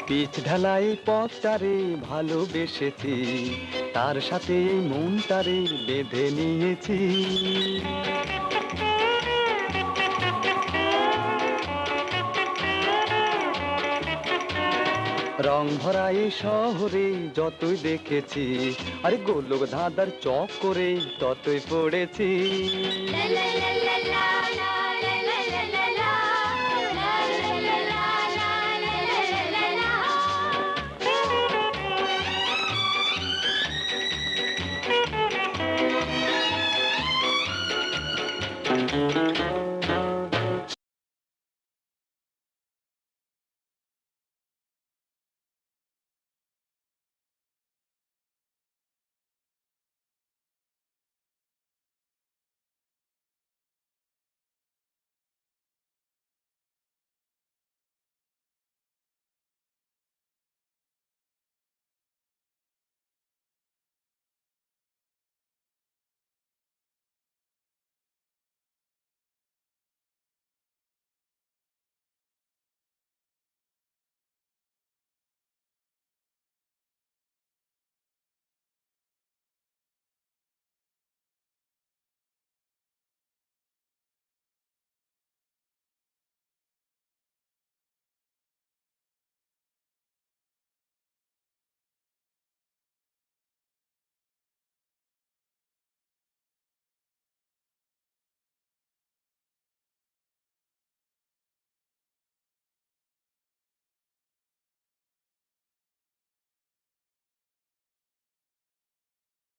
পিচ ঢালাই পথটারে ভালোবেসেছি, তার সাথে মনটারে বেঁধে নিয়েছি। রং ভরা এই শহরে যতই দেখেছি, আরে গোলক ধাঁধার চক করে ততই পড়েছি। লা লা লা লা